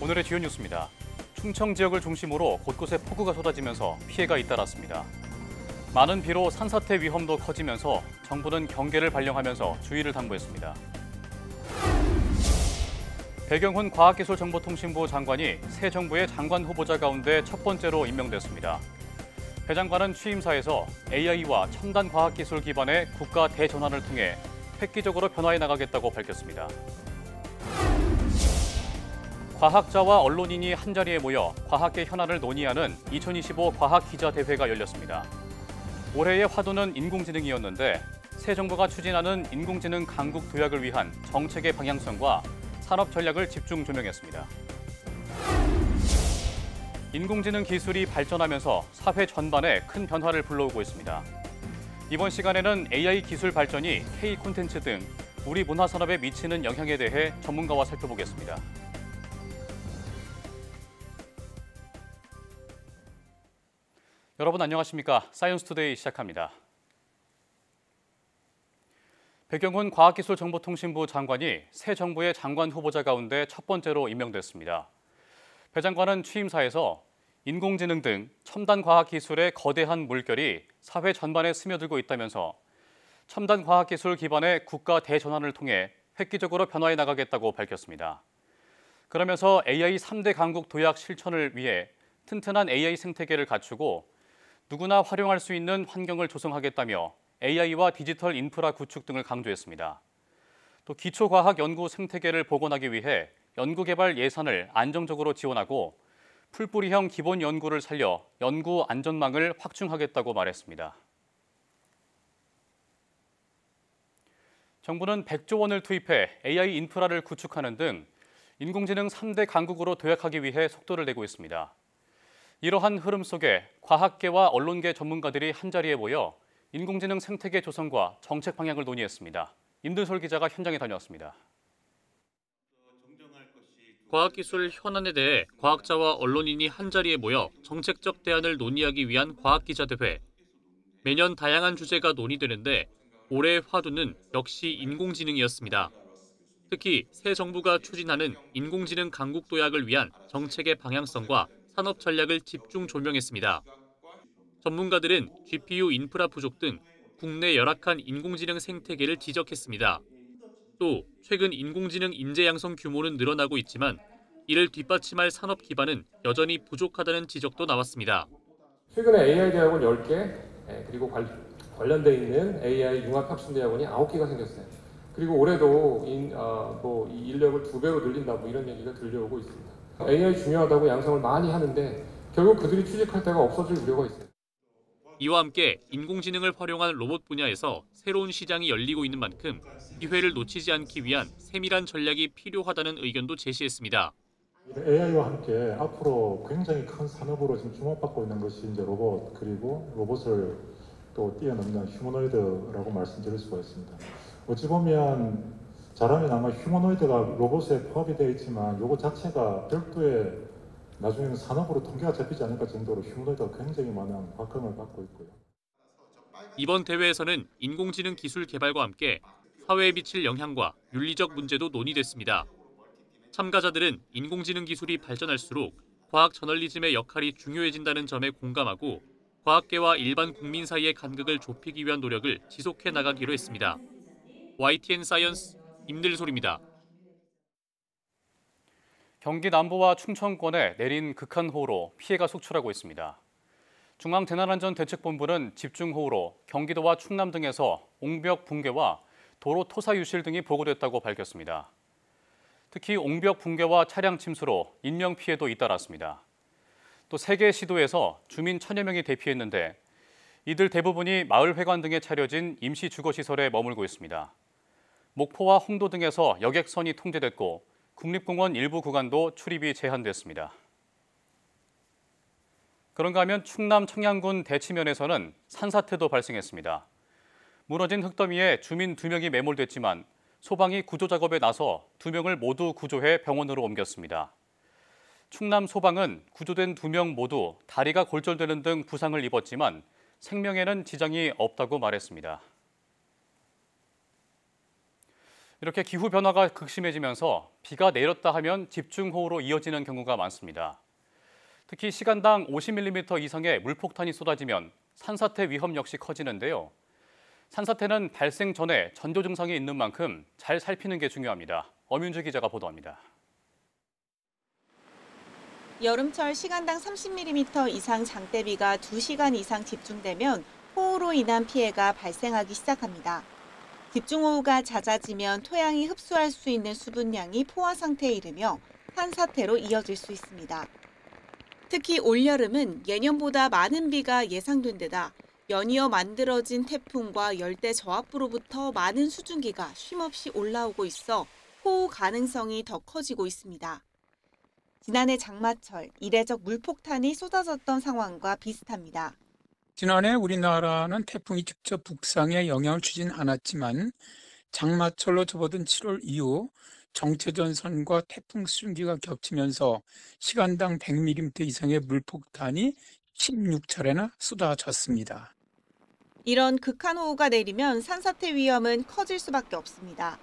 오늘의 주요 뉴스입니다. 충청 지역을 중심으로 곳곳에 폭우가 쏟아지면서 피해가 잇따랐습니다. 많은 비로 산사태 위험도 커지면서 정부는 경계를 발령하면서 주의를 당부했습니다. 배경훈 과학기술정보통신부 장관이 새 정부의 장관 후보자 가운데 첫 번째로 임명됐습니다. 배 장관은 취임사에서 AI와 첨단 과학기술 기반의 국가 대전환을 통해 획기적으로 변화해 나가겠다고 밝혔습니다. 과학자와 언론인이 한자리에 모여 과학계 현안을 논의하는 2025 과학기자대회가 열렸습니다. 올해의 화두는 인공지능이었는데 새 정부가 추진하는 인공지능 강국 도약을 위한 정책의 방향성과 산업 전략을 집중 조명했습니다. 인공지능 기술이 발전하면서 사회 전반에 큰 변화를 불러오고 있습니다. 이번 시간에는 AI 기술 발전이 K 콘텐츠 등 우리 문화산업에 미치는 영향에 대해 전문가와 살펴보겠습니다. 여러분 안녕하십니까? 사이언스투데이 시작합니다. 배경훈 과학기술정보통신부 장관이 새 정부의 장관 후보자 가운데 첫 번째로 임명됐습니다. 배 장관은 취임사에서 인공지능 등 첨단 과학기술의 거대한 물결이 사회 전반에 스며들고 있다면서 첨단 과학기술 기반의 국가 대전환을 통해 획기적으로 변화해 나가겠다고 밝혔습니다. 그러면서 AI 3대 강국 도약 실천을 위해 튼튼한 AI 생태계를 갖추고 누구나 활용할 수 있는 환경을 조성하겠다며 AI와 디지털 인프라 구축 등을 강조했습니다. 또 기초과학 연구 생태계를 복원하기 위해 연구개발 예산을 안정적으로 지원하고 풀뿌리형 기본 연구를 살려 연구 안전망을 확충하겠다고 말했습니다. 정부는 100조 원을 투입해 AI 인프라를 구축하는 등 인공지능 3대 강국으로 도약하기 위해 속도를 내고 있습니다. 이러한 흐름 속에 과학계와 언론계 전문가들이 한자리에 모여 인공지능 생태계 조성과 정책 방향을 논의했습니다. 임들솔 기자가 현장에 다녀왔습니다. 과학기술 현안에 대해 과학자와 언론인이 한자리에 모여 정책적 대안을 논의하기 위한 과학기자대회. 매년 다양한 주제가 논의되는데 올해의 화두는 역시 인공지능이었습니다. 특히 새 정부가 추진하는 인공지능 강국 도약을 위한 정책의 방향성과 산업 전략을 집중 조명했습니다. 전문가들은 GPU 인프라 부족 등 국내 열악한 인공지능 생태계를 지적했습니다. 또 최근 인공지능 인재 양성 규모는 늘어나고 있지만 이를 뒷받침할 산업 기반은 여전히 부족하다는 지적도 나왔습니다. 최근에 AI 대학원 10개, 그리고 관련돼 있는 AI 융합학술대학원이 9개가 생겼어요. 그리고 올해도 이 인력을 2배로 늘린다 이런 얘기가 들려오고 있습니다. AI 중요하다고 양성을 많이 하는데 결국 그들이 취직할 데가 없어질 우려가 있어요. 이와 함께 인공지능을 활용한 로봇 분야에서 새로운 시장이 열리고 있는 만큼 기회를 놓치지 않기 위한 세밀한 전략이 필요하다는 의견도 제시했습니다. AI와 함께 앞으로 굉장히 큰 산업으로 지금 주목받고 있는 것이 이제 로봇, 그리고 로봇을 또 뛰어넘는 휴머노이드라고 말씀드릴 수가 있습니다. 어찌 보면 잘하면 아마 휴머노이드가 로봇에 포함이 되어 있지만 이것 자체가 별도의 나중에는 산업으로 통계가 잡히지 않을까 정도로 휴머노이드가 굉장히 많은 박ham을 받고 있고요. 이번 대회에서는 인공지능 기술 개발과 함께 사회에 미칠 영향과 윤리적 문제도 논의됐습니다. 참가자들은 인공지능 기술이 발전할수록 과학 저널리즘의 역할이 중요해진다는 점에 공감하고 과학계와 일반 국민 사이의 간극을 좁히기 위한 노력을 지속해 나가기로 했습니다. YTN 사이언스 임들솔입니다. 경기 남부와 충청권에 내린 극한호우로 피해가 속출하고 있습니다. 중앙재난안전대책본부는 집중호우로 경기도와 충남 등에서 옹벽 붕괴와 도로 토사 유실 등이 보고됐다고 밝혔습니다. 특히 옹벽 붕괴와 차량 침수로 인명피해도 잇따랐습니다. 또 3개 시도에서 주민 1000여 명이 대피했는데 이들 대부분이 마을회관 등에 차려진 임시주거시설에 머물고 있습니다. 목포와 홍도 등에서 여객선이 통제됐고 국립공원 일부 구간도 출입이 제한됐습니다. 그런가 하면 충남 청양군 대치면에서는 산사태도 발생했습니다. 무너진 흙더미에 주민 2명이 매몰됐지만 소방이 구조 작업에 나서 2명을 모두 구조해 병원으로 옮겼습니다. 충남 소방은 구조된 2명 모두 다리가 골절되는 등 부상을 입었지만 생명에는 지장이 없다고 말했습니다. 이렇게 기후 변화가 극심해지면서 비가 내렸다 하면 집중호우로 이어지는 경우가 많습니다. 특히 시간당 50mm 이상의 물폭탄이 쏟아지면 산사태 위험 역시 커지는데요. 산사태는 발생 전에 전조 증상이 있는 만큼 잘 살피는 게 중요합니다. 엄윤주 기자가 보도합니다. 여름철 시간당 30mm 이상 장대비가 2시간 이상 집중되면 호우로 인한 피해가 발생하기 시작합니다. 집중호우가 잦아지면 토양이 흡수할 수 있는 수분량이 포화 상태에 이르며 산사태로 이어질 수 있습니다. 특히 올여름은 예년보다 많은 비가 예상된 데다 연이어 만들어진 태풍과 열대 저압부로부터 많은 수증기가 쉼없이 올라오고 있어 호우 가능성이 더 커지고 있습니다. 지난해 장마철 이례적 물폭탄이 쏟아졌던 상황과 비슷합니다. 지난해 우리나라는 태풍이 직접 북상에 영향을 주진 않았지만 장마철로 접어든 7월 이후 정체전선과 태풍 수증기가 겹치면서 시간당 100mm 이상의 물폭탄이 16차례나 쏟아졌습니다. 이런 극한호우가 내리면 산사태 위험은 커질 수밖에 없습니다.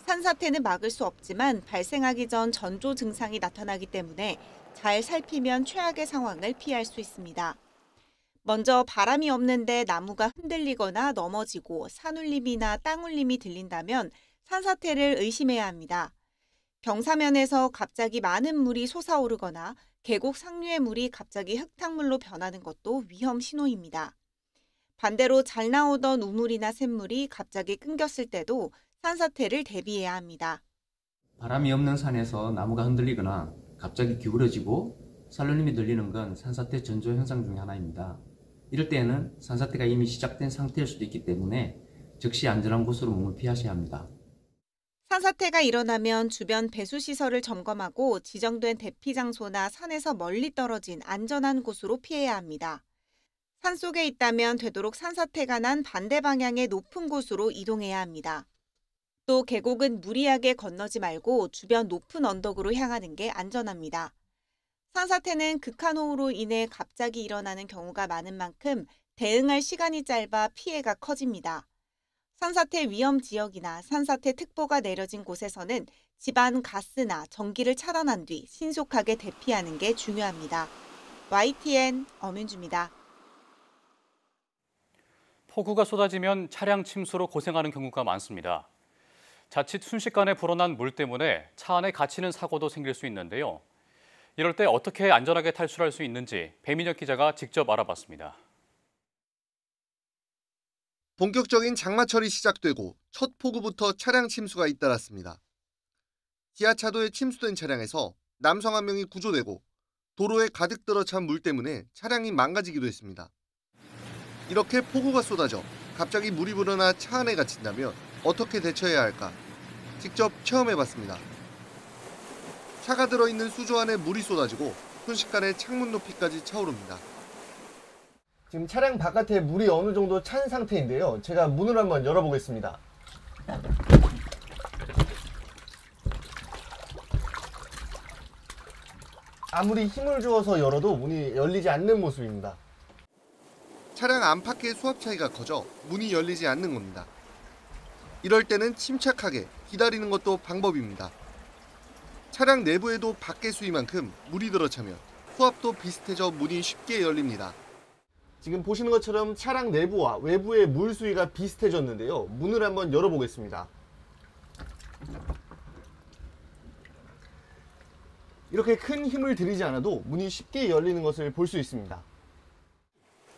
산사태는 막을 수 없지만 발생하기 전 전조 증상이 나타나기 때문에 잘 살피면 최악의 상황을 피할 수 있습니다. 먼저 바람이 없는데 나무가 흔들리거나 넘어지고 산울림이나 땅울림이 들린다면 산사태를 의심해야 합니다. 병사면에서 갑자기 많은 물이 솟아오르거나 계곡 상류의 물이 갑자기 흙탕물로 변하는 것도 위험 신호입니다. 반대로 잘 나오던 우물이나 샘물이 갑자기 끊겼을 때도 산사태를 대비해야 합니다. 바람이 없는 산에서 나무가 흔들리거나 갑자기 기울어지고 산울림이 들리는 건 산사태 전조 현상 중에 하나입니다. 이럴 때에는 산사태가 이미 시작된 상태일 수도 있기 때문에 즉시 안전한 곳으로 몸을 피하셔야 합니다. 산사태가 일어나면 주변 배수시설을 점검하고 지정된 대피 장소나 산에서 멀리 떨어진 안전한 곳으로 피해야 합니다. 산속에 있다면 되도록 산사태가 난 반대 방향의 높은 곳으로 이동해야 합니다. 또 계곡은 무리하게 건너지 말고 주변 높은 언덕으로 향하는 게 안전합니다. 산사태는 극한호우로 인해 갑자기 일어나는 경우가 많은 만큼 대응할 시간이 짧아 피해가 커집니다. 산사태 위험 지역이나 산사태 특보가 내려진 곳에서는 집안 가스나 전기를 차단한 뒤 신속하게 대피하는 게 중요합니다. YTN 엄윤주입니다. 폭우가 쏟아지면 차량 침수로 고생하는 경우가 많습니다. 자칫 순식간에 불어난 물 때문에 차 안에 갇히는 사고도 생길 수 있는데요. 이럴 때 어떻게 안전하게 탈출할 수 있는지 배민혁 기자가 직접 알아봤습니다. 본격적인 장마철이 시작되고 첫 폭우부터 차량 침수가 잇따랐습니다. 지하차도에 침수된 차량에서 남성 한 명이 구조되고 도로에 가득 들어찬 물 때문에 차량이 망가지기도 했습니다. 이렇게 폭우가 쏟아져 갑자기 물이 불어나 차 안에 갇힌다면 어떻게 대처해야 할까? 직접 체험해봤습니다. 차가 들어있는 수조 안에 물이 쏟아지고 순식간에 창문 높이까지 차오릅니다. 지금 차량 바깥에 물이 어느 정도 찬 상태인데요. 제가 문을 한번 열어보겠습니다. 아무리 힘을 주어서 열어도 문이 열리지 않는 모습입니다. 차량 안팎의 수압 차이가 커져 문이 열리지 않는 겁니다. 이럴 때는 침착하게 기다리는 것도 방법입니다. 차량 내부에도 밖의 수위만큼 물이 들어차면 수압도 비슷해져 문이 쉽게 열립니다. 지금 보시는 것처럼 차량 내부와 외부의 물 수위가 비슷해졌는데요. 문을 한번 열어보겠습니다. 이렇게 큰 힘을 들이지 않아도 문이 쉽게 열리는 것을 볼 수 있습니다.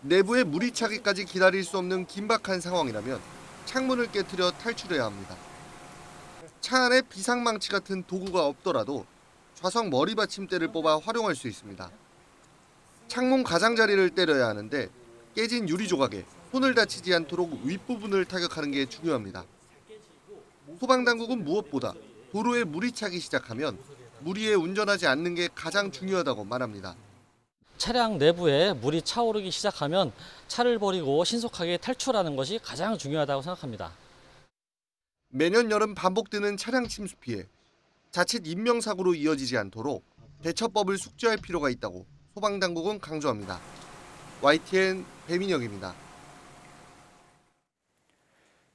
내부에 물이 차기까지 기다릴 수 없는 긴박한 상황이라면 창문을 깨트려 탈출해야 합니다. 차 안에 비상망치 같은 도구가 없더라도 좌석 머리 받침대를 뽑아 활용할 수 있습니다. 창문 가장자리를 때려야 하는데 깨진 유리 조각에 손을 다치지 않도록 윗부분을 타격하는 게 중요합니다. 소방당국은 무엇보다 도로에 물이 차기 시작하면 무리에 운전하지 않는 게 가장 중요하다고 말합니다. 차량 내부에 물이 차오르기 시작하면 차를 버리고 신속하게 탈출하는 것이 가장 중요하다고 생각합니다. 매년 여름 반복되는 차량 침수 피해, 자칫 인명사고로 이어지지 않도록 대처법을 숙지할 필요가 있다고 소방당국은 강조합니다. YTN 배민혁입니다.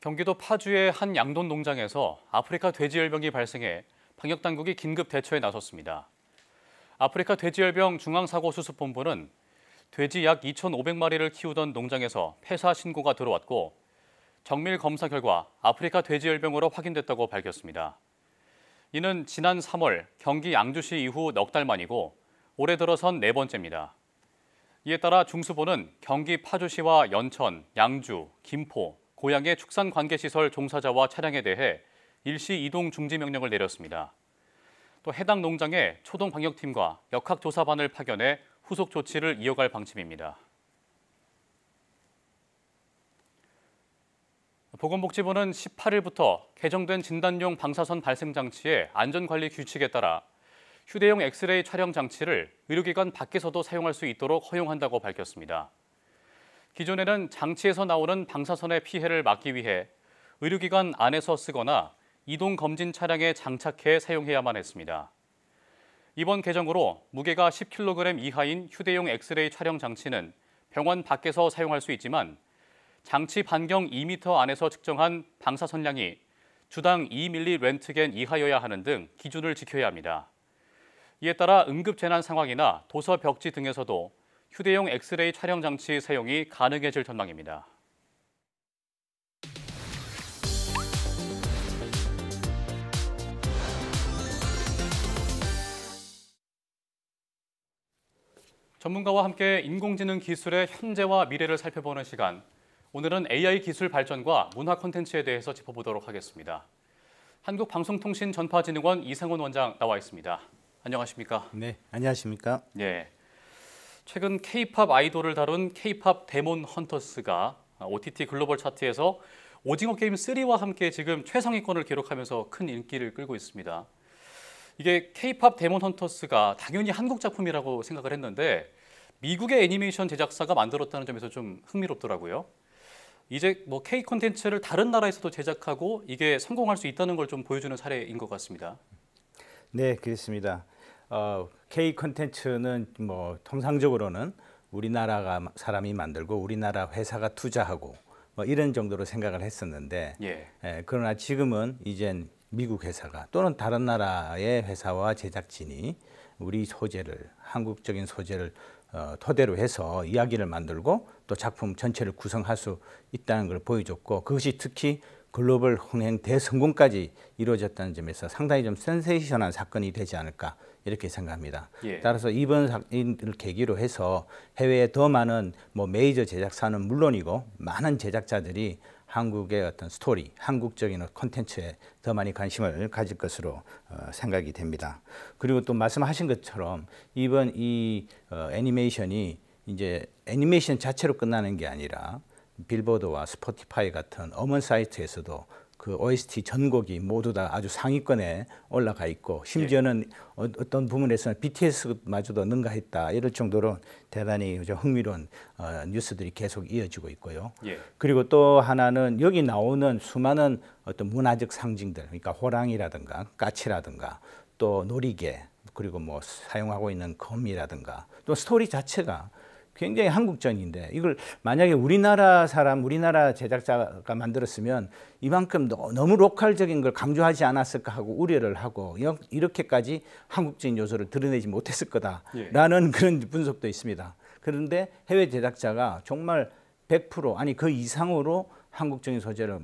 경기도 파주의 한 양돈 농장에서 아프리카 돼지열병이 발생해 방역당국이 긴급 대처에 나섰습니다. 아프리카 돼지열병 중앙사고수습본부는 돼지 약 2,500마리를 키우던 농장에서 폐사 신고가 들어왔고 정밀 검사 결과 아프리카 돼지열병으로 확인됐다고 밝혔습니다. 이는 지난 3월 경기 양주시 이후 넉 달 만이고 올해 들어선 4번째입니다. 이에 따라 중수부는 경기 파주시와 연천, 양주, 김포, 고양의 축산관계시설 종사자와 차량에 대해 일시 이동 중지 명령을 내렸습니다. 또 해당 농장에 초동방역팀과 역학조사반을 파견해 후속 조치를 이어갈 방침입니다. 보건복지부는 18일부터 개정된 진단용 방사선 발생 장치의 안전관리 규칙에 따라 휴대용 엑스레이 촬영 장치를 의료기관 밖에서도 사용할 수 있도록 허용한다고 밝혔습니다. 기존에는 장치에서 나오는 방사선의 피해를 막기 위해 의료기관 안에서 쓰거나 이동검진 차량에 장착해 사용해야만 했습니다. 이번 개정으로 무게가 10kg 이하인 휴대용 엑스레이 촬영 장치는 병원 밖에서 사용할 수 있지만 장치 반경 2m 안에서 측정한 방사선량이 주당 2ml 렌트겐 이하여야 하는 등 기준을 지켜야 합니다. 이에 따라 응급재난 상황이나 도서 벽지 등에서도 휴대용 엑스레이 촬영 장치 사용이 가능해질 전망입니다. 전문가와 함께 인공지능 기술의 현재와 미래를 살펴보는 시간. 오늘은 AI 기술 발전과 문화 콘텐츠에 대해서 짚어보도록 하겠습니다. 한국방송통신전파진흥원 이상훈 원장 나와 있습니다. 안녕하십니까? 네, 안녕하십니까? 네. 최근 K-팝 아이돌을 다룬 K-팝 데몬 헌터스가 OTT 글로벌 차트에서 오징어 게임 3와 함께 지금 최상위권을 기록하면서 큰 인기를 끌고 있습니다. 이게 K-팝 데몬 헌터스가 당연히 한국 작품이라고 생각을 했는데 미국의 애니메이션 제작사가 만들었다는 점에서 좀 흥미롭더라고요. 이제 뭐 K 콘텐츠를 다른 나라에서도 제작하고 이게 성공할 수 있다는 걸 좀 보여주는 사례인 것 같습니다. 네, 그렇습니다. K 콘텐츠는 뭐 통상적으로는 우리나라가 사람이 만들고 우리나라 회사가 투자하고 뭐 이런 정도로 생각을 했었는데 그러나 지금은 이젠 미국 회사가 또는 다른 나라의 회사와 제작진이 우리 소재를 한국적인 소재를 토대로 해서 이야기를 만들고 또 작품 전체를 구성할 수 있다는 걸 보여줬고 그것이 특히 글로벌 흥행 대성공까지 이루어졌다는 점에서 상당히 좀 센세이션한 사건이 되지 않을까 이렇게 생각합니다. 따라서 이번 사건을 계기로 해서 해외에 더 많은 뭐 메이저 제작사는 물론이고 많은 제작자들이 한국의 어떤 스토리, 한국적인 콘텐츠에 더 많이 관심을 가질 것으로 생각이 됩니다. 그리고 또 말씀하신 것처럼 이번 이 애니메이션이 이제 애니메이션 자체로 끝나는 게 아니라 빌보드와 스포티파이 같은 음원 사이트에서도 그 OST 전곡이 모두 다 아주 상위권에 올라가 있고 심지어는 어떤 부분에서는 BTS마저도 능가했다 이럴 정도로 대단히 흥미로운 뉴스들이 계속 이어지고 있고요. 그리고 또 하나는 여기 나오는 수많은 어떤 문화적 상징들, 그러니까 호랑이라든가 까치라든가 또 놀이개 그리고 뭐 사용하고 있는 검이라든가 또 스토리 자체가 굉장히 한국적인데 이걸 만약에 우리나라 사람, 우리나라 제작자가 만들었으면 이만큼 너무 로컬적인 걸 강조하지 않았을까 하고 우려를 하고 이렇게까지 한국적인 요소를 드러내지 못했을 거다라는 그런 분석도 있습니다. 그런데 해외 제작자가 정말 100% 아니 그 이상으로 한국적인 소재를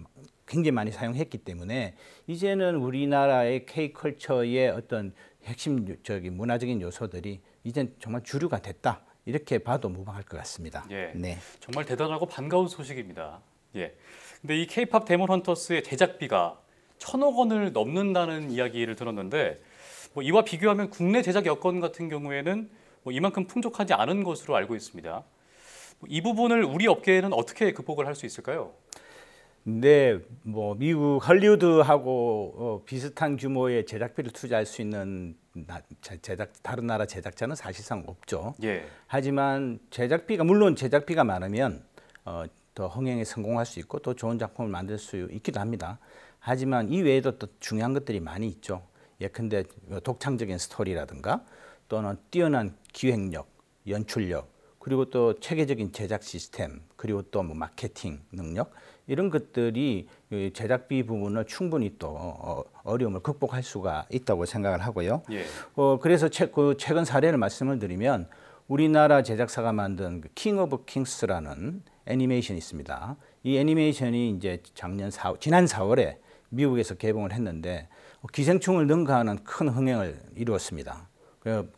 굉장히 많이 사용했기 때문에 이제는 우리나라의 K컬처의 어떤 핵심적인 문화적인 요소들이 이젠 정말 주류가 됐다. 이렇게 봐도 무방할 것 같습니다. 네. 정말 대단하고 반가운 소식입니다. 근데 이 K-팝 데몬 헌터스의 제작비가 1,000억 원을 넘는다는 이야기를 들었는데 뭐 이와 비교하면 국내 제작 여건 같은 경우에는 뭐 이만큼 풍족하지 않은 것으로 알고 있습니다. 이 부분을 우리 업계는 어떻게 극복을 할 수 있을까요? 네, 뭐 미국 헐리우드하고 비슷한 규모의 제작비를 투자할 수 있는 다른 나라 제작자는 사실상 없죠. 하지만 물론 제작비가 많으면 더 흥행에 성공할 수 있고 또 좋은 작품을 만들 수 있기도 합니다. 하지만 이 외에도 또 중요한 것들이 많이 있죠. 예컨대 독창적인 스토리라든가 또는 뛰어난 기획력, 연출력, 그리고 또 체계적인 제작 시스템, 그리고 또 뭐 마케팅 능력 이런 것들이 제작비 부분을 충분히 또 어려움을 극복할 수가 있다고 생각을 하고요. 예. 그래서 최근 사례를 말씀을 드리면 우리나라 제작사가 만든 킹 오브 킹스라는 애니메이션이 있습니다. 이 애니메이션이 이제 지난 4월에 미국에서 개봉을 했는데 기생충을 능가하는 큰 흥행을 이루었습니다.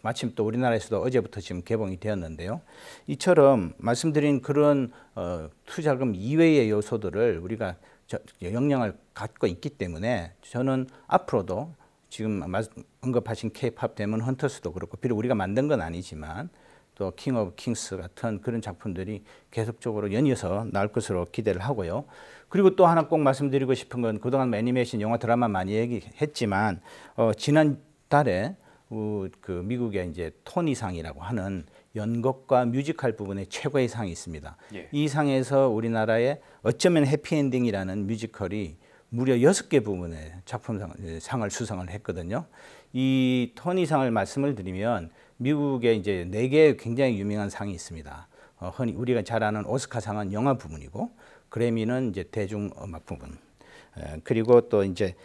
마침 또 우리나라에서도 어제부터 지금 개봉이 되었는데요. 이처럼 말씀드린 그런 투자금 이외의 요소들을 우리가 역량을 갖고 있기 때문에 저는 앞으로도 지금 언급하신 K-팝 데몬 헌터스도 그렇고 비록 우리가 만든 건 아니지만 또 킹 오브 킹스 같은 그런 작품들이 계속적으로 연이어서 나올 것으로 기대를 하고요. 그리고 또 하나 꼭 말씀드리고 싶은 건 그동안 애니메이션, 영화, 드라마 많이 얘기했지만 지난 달에 그 미국의 이제 토니상이라고 하는 연극과 뮤지컬 부분의 최고의 상이 있습니다. 예. 이 상에서 우리나라의 어쩌면 해피엔딩이라는 뮤지컬이 무려 6개 부분의 상을 수상을 했거든요. 이 토니상을 말씀을 드리면 미국에 이제 4개의 굉장히 유명한 상이 있습니다. 흔히 우리가 잘 아는 오스카상은 영화 부문이고 그래미는 이제 대중음악 부문. 그리고 또 이제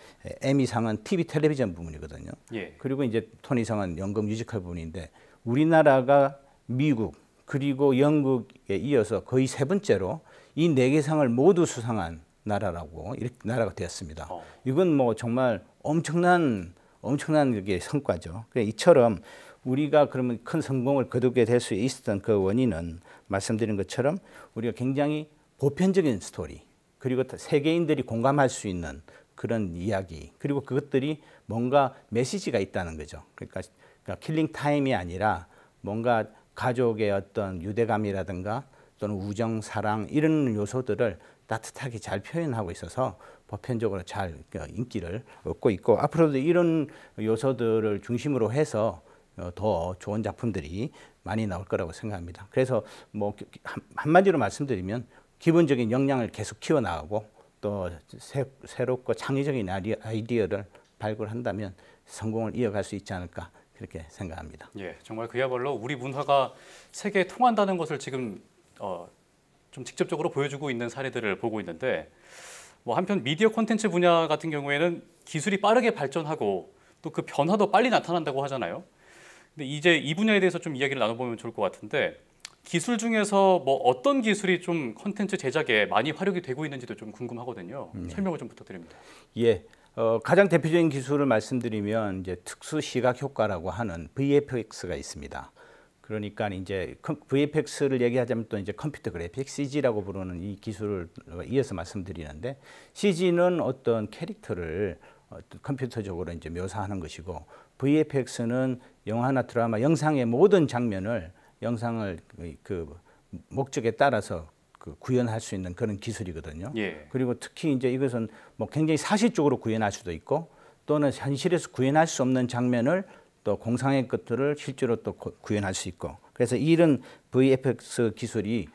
에미상은 TV 텔레비전 부문이거든요. 예. 그리고 이제 토니상은 연극 뮤지컬 부문인데 우리나라가 미국 그리고 영국에 이어서 거의 3번째로 이 4개 상을 모두 수상한 나라라고 이렇게 나라가 되었습니다. 이건 뭐 정말 엄청난 그게 성과죠. 그래서 이처럼 우리가 그러면 큰 성공을 거두게 될 수 있었던 그 원인은 말씀드린 것처럼 우리가 굉장히 보편적인 스토리 그리고 세계인들이 공감할 수 있는 그런 이야기 그리고 그것들이 뭔가 메시지가 있다는 거죠. 그러니까 킬링 타임이 아니라 뭔가 가족의 어떤 유대감이라든가 또는 우정, 사랑 이런 요소들을 따뜻하게 잘 표현하고 있어서 보편적으로 잘 인기를 얻고 있고 앞으로도 이런 요소들을 중심으로 해서 더 좋은 작품들이 많이 나올 거라고 생각합니다. 그래서 뭐 한마디로 말씀드리면 기본적인 역량을 계속 키워나가고 또 새롭고 창의적인 아이디어를 발굴한다면 성공을 이어갈 수 있지 않을까 그렇게 생각합니다. 예, 정말 그야말로 우리 문화가 세계에 통한다는 것을 지금 좀 직접적으로 보여주고 있는 사례들을 보고 있는데 뭐 한편 미디어 콘텐츠 분야 같은 경우에는 기술이 빠르게 발전하고 또 그 변화도 빨리 나타난다고 하잖아요. 근데 이제 이 분야에 대해서 좀 이야기를 나눠보면 좋을 것 같은데 기술 중에서 뭐 어떤 기술이 좀 콘텐츠 제작에 많이 활용이 되고 있는지도 좀 궁금하거든요. 설명을 좀 부탁드립니다. 예, 가장 대표적인 기술을 말씀드리면 이제 특수 시각 효과라고 하는 VFX가 있습니다. 그러니까 이제 VFX를 얘기하자면 또 이제 컴퓨터 그래픽 CG라고 부르는 이 기술을 이어서 말씀드리는데 CG는 어떤 캐릭터를 컴퓨터적으로 이제 묘사하는 것이고 VFX는 영화나 드라마, 영상의 모든 장면을 영상을 그 목적에 따라서 구현할 수 있는 그런 기술이거든요. 예. 그리고 특히 이제 이것은 뭐 굉장히 사실적으로 구현할 수도 있고 또는 현실에서 구현할 수 없는 장면을 또 공상의 것들을 실제로 또 구현할 수 있고 그래서 이런 VFX 기술이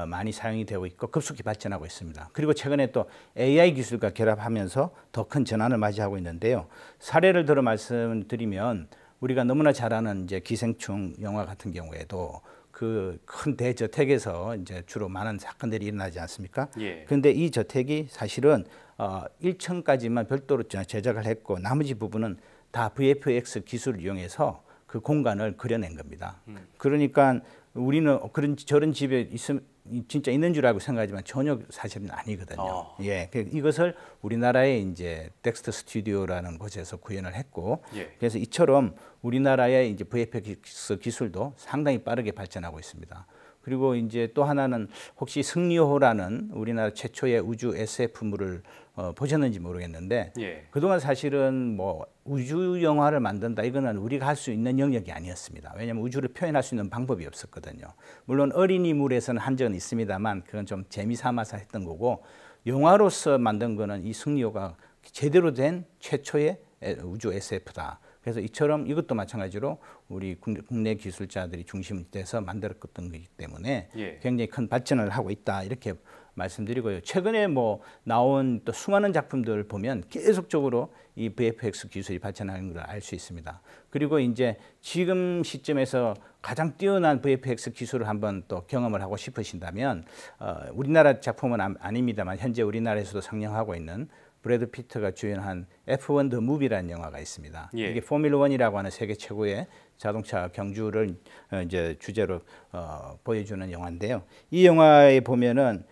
많이 사용이 되고 있고 급속히 발전하고 있습니다. 그리고 최근에 또 AI 기술과 결합하면서 더 큰 전환을 맞이하고 있는데요. 사례를 들어 말씀드리면 우리가 너무나 잘 아는 이제 기생충 영화 같은 경우에도 그 큰 대저택에서 이제 주로 많은 사건들이 일어나지 않습니까? 예. 그런데 이 저택이 사실은 1층까지만 별도로 제작을 했고 나머지 부분은 다 VFX 기술을 이용해서 그 공간을 그려낸 겁니다. 그러니까 우리는 저런 집에 진짜 있는 줄 알고 생각하지만 전혀 사실은 아니거든요. 예, 이것을 우리나라의 이제 덱스터 스튜디오라는 곳에서 구현을 했고, 예. 그래서 이처럼 우리나라의 이제 VFX 기술도 상당히 빠르게 발전하고 있습니다. 그리고 이제 또 하나는 혹시 승리호라는 우리나라 최초의 우주 SF물을 보셨는지 모르겠는데 예. 그동안 사실은 뭐 우주 영화를 만든다 이거는 우리가 할 수 있는 영역이 아니었습니다. 왜냐하면 우주를 표현할 수 있는 방법이 없었거든요. 물론 어린이물에서는 한 적은 있습니다만 그건 좀 재미삼아서 했던 거고 영화로서 만든 거는 이 승리호가 제대로 된 최초의 우주 SF다. 그래서 이처럼 이것도 마찬가지로 우리 국내 기술자들이 중심이 돼서 만들었던 거기 때문에 예. 굉장히 큰 발전을 하고 있다 이렇게 말씀드리고요. 최근에 뭐 나온 또 수많은 작품들을 보면 계속적으로 이 VFX 기술이 발전하는 걸 알 수 있습니다. 그리고 이제 지금 시점에서 가장 뛰어난 VFX 기술을 한번 또 경험을 하고 싶으신다면 우리나라 작품은 아닙니다만 현재 우리나라에서도 상영하고 있는 브래드 피트가 주연한 F1 The Movie라는 영화가 있습니다. 예. 이게 포뮬러 1이라고 하는 세계 최고의 자동차 경주를 이제 주제로 보여주는 영화인데요. 이 영화에 보면은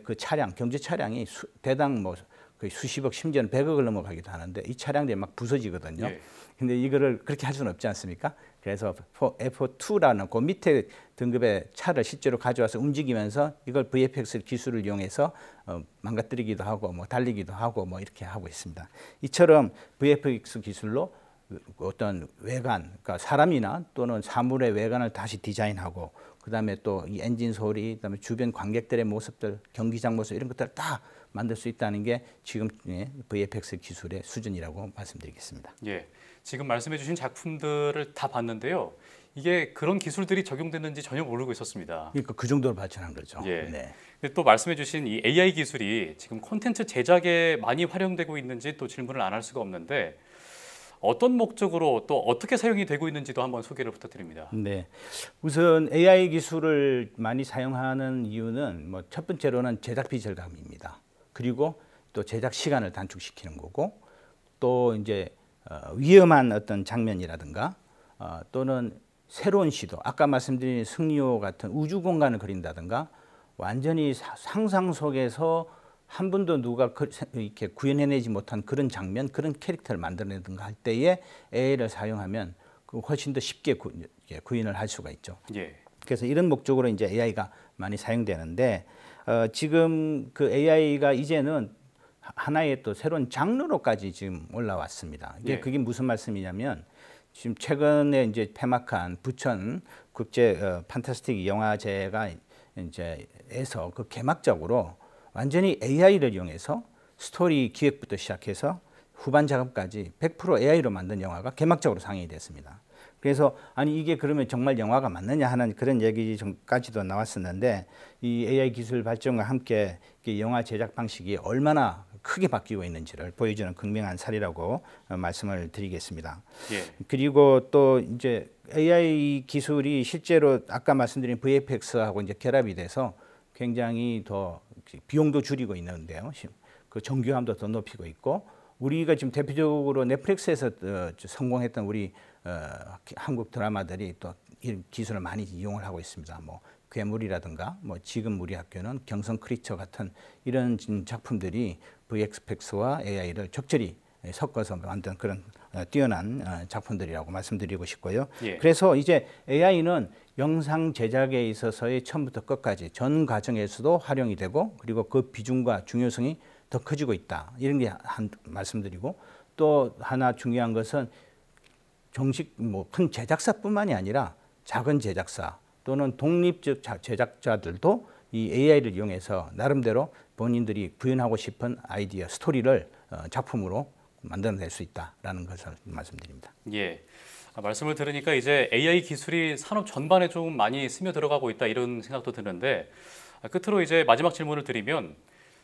그 차량, 경주 차량이 대당 뭐 거의 수십억, 심지어는 100억을 넘어가기도 하는데 이 차량들이 막 부서지거든요. 예. 근데 이거를 그렇게 할 수는 없지 않습니까? 그래서 F2라는 그 밑에 등급의 차를 실제로 가져와서 움직이면서 이걸 VFX 기술을 이용해서 망가뜨리기도 하고 뭐 달리기도 하고 뭐 이렇게 하고 있습니다. 이처럼 VFX 기술로 어떤 외관, 그러니까 사람이나 또는 사물의 외관을 다시 디자인하고 그다음에 또 이 엔진 소리, 그다음에 주변 관객들의 모습들, 경기장 모습 이런 것들을 다 만들 수 있다는 게 지금 VFX 기술의 수준이라고 말씀드리겠습니다. 예, 지금 말씀해 주신 작품들을 다 봤는데요. 이게 그런 기술들이 적용됐는지 전혀 모르고 있었습니다. 그러니까 그 정도로 발전한 거죠. 예. 네. 근데 또 말씀해 주신 이 AI 기술이 지금 콘텐츠 제작에 많이 활용되고 있는지 또 질문을 안 할 수가 없는데 어떤 목적으로 또 어떻게 사용이 되고 있는지도 한번 소개를 부탁드립니다. 네, 우선 AI 기술을 많이 사용하는 이유는 뭐 첫 번째로는 제작비 절감입니다. 그리고 또 제작 시간을 단축시키는 거고 또 이제 위험한 어떤 장면이라든가 또는 새로운 시도, 아까 말씀드린 승리호 같은 우주 공간을 그린다든가 완전히 상상 속에서 한 번도 누가 이렇게 구현해내지 못한 그런 장면, 그런 캐릭터를 만들어내든가 할 때에 AI를 사용하면 훨씬 더 쉽게 구현을 할 수가 있죠. 예. 그래서 이런 목적으로 이제 AI가 많이 사용되는데 지금 그 AI가 이제는 하나의 또 새로운 장르로까지 지금 올라왔습니다. 이게 예. 그게 무슨 말씀이냐면 지금 최근에 이제 폐막한 부천 국제 판타스틱 영화제가 이제에서 그 개막적으로 완전히 AI를 이용해서 스토리 기획부터 시작해서 후반 작업까지 100% AI로 만든 영화가 개막적으로 상영이 됐습니다. 그래서 아니 이게 그러면 정말 영화가 맞느냐 하는 그런 얘기까지도 나왔었는데 이 AI 기술 발전과 함께 영화 제작 방식이 얼마나 크게 바뀌고 있는지를 보여주는 극명한 사례라고 말씀을 드리겠습니다. 예. 그리고 또 이제 AI 기술이 실제로 아까 말씀드린 VFX하고 이제 결합이 돼서 굉장히 더 비용도 줄이고 있는데요. 그 정교함도 더 높이고 있고 우리가 지금 대표적으로 넷플릭스에서 성공했던 우리 한국 드라마들이 또 이 기술을 많이 이용을 하고 있습니다. 뭐 괴물이라든가 뭐 지금 우리 학교는 경성 크리처 같은 이런 작품들이 VFX와 AI를 적절히 섞어서 만든 그런 뛰어난 작품들이라고 말씀드리고 싶고요. 예. 그래서 이제 AI는 영상 제작에 있어서의 처음부터 끝까지 전 과정에서도 활용이 되고 그리고 그 비중과 중요성이 더 커지고 있다. 이런 게 한 말씀드리고 또 하나 중요한 것은 정식 뭐 큰 제작사뿐만이 아니라 작은 제작사 또는 독립적 제작자들도 이 AI를 이용해서 나름대로 본인들이 구현하고 싶은 아이디어, 스토리를 작품으로 만들어낼 수 있다라는 것을 말씀드립니다. 예. 말씀을 들으니까 이제 AI 기술이 산업 전반에 좀 많이 스며 들어가고 있다 이런 생각도 드는데 끝으로 이제 마지막 질문을 드리면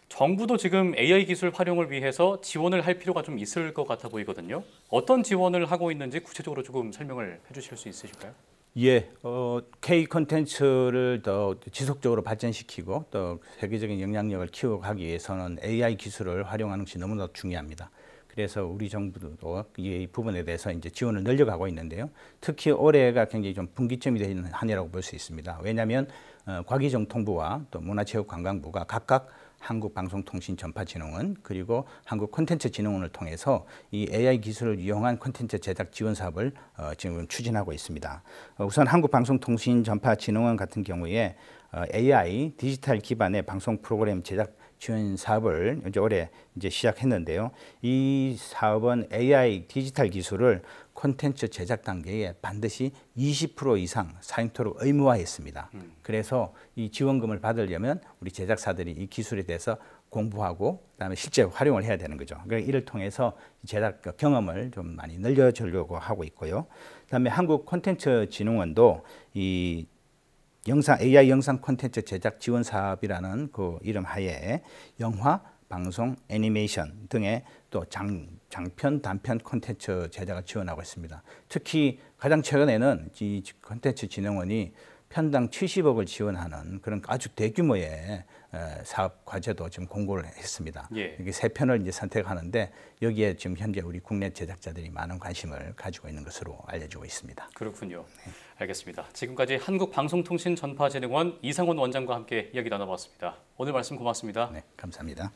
정부도 지금 AI 기술 활용을 위해서 지원을 할 필요가 좀 있을 것 같아 보이거든요. 어떤 지원을 하고 있는지 구체적으로 조금 설명을 해주실 수 있으실까요? 예, K 콘텐츠를 더 지속적으로 발전시키고 또 세계적인 영향력을 키워가기 위해서는 AI 기술을 활용하는 것이 너무나 중요합니다. 그래서 우리 정부도 이 부분에 대해서 이제 지원을 늘려가고 있는데요. 특히 올해가 굉장히 좀 분기점이 되는 한 해라고 볼 수 있습니다. 왜냐하면 과기정통부와 또 문화체육관광부가 각각 한국방송통신전파진흥원 그리고 한국콘텐츠진흥원을 통해서 이 AI 기술을 이용한 콘텐츠 제작 지원 사업을 지금 추진하고 있습니다. 우선 한국방송통신전파진흥원 같은 경우에 AI 디지털 기반의 방송 프로그램 제작 지원 사업을 올해 시작했는데요. 이 사업은 AI 디지털 기술을 콘텐츠 제작 단계에 반드시 20% 이상 사용토록 의무화했습니다. 그래서 이 지원금을 받으려면 우리 제작사들이 이 기술에 대해서 공부하고 그다음에 실제 활용을 해야 되는 거죠. 그러니까 이를 통해서 제작 경험을 좀 많이 늘려주려고 하고 있고요. 그다음에 한국콘텐츠진흥원도 이 AI 영상 콘텐츠 제작 지원 사업이라는 그 이름 하에 영화, 방송, 애니메이션 등의 또 장편, 단편 콘텐츠 제작을 지원하고 있습니다. 특히 가장 최근에는 이 콘텐츠진흥원이 편당 70억을 지원하는 그런 아주 대규모의 사업 과제도 지금 공고를 했습니다. 예. 이게 3편을 이제 선택하는데 여기에 지금 현재 우리 국내 제작자들이 많은 관심을 가지고 있는 것으로 알려지고 있습니다. 그렇군요. 알겠습니다. 지금까지 한국방송통신전파진흥원 이상원 원장과 함께 이야기 나눠봤습니다. 오늘 말씀 고맙습니다. 네, 감사합니다.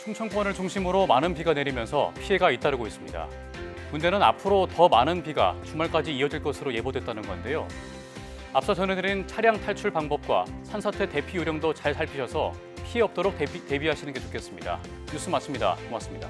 충청권을 중심으로 많은 비가 내리면서 피해가 잇따르고 있습니다. 문제는 앞으로 더 많은 비가 주말까지 이어질 것으로 예보됐다는 건데요. 앞서 전해드린 차량 탈출 방법과 산사태 대피 요령도 잘 살피셔서 피해 없도록 대비하시는 게 좋겠습니다. 뉴스 마칩니다. 고맙습니다.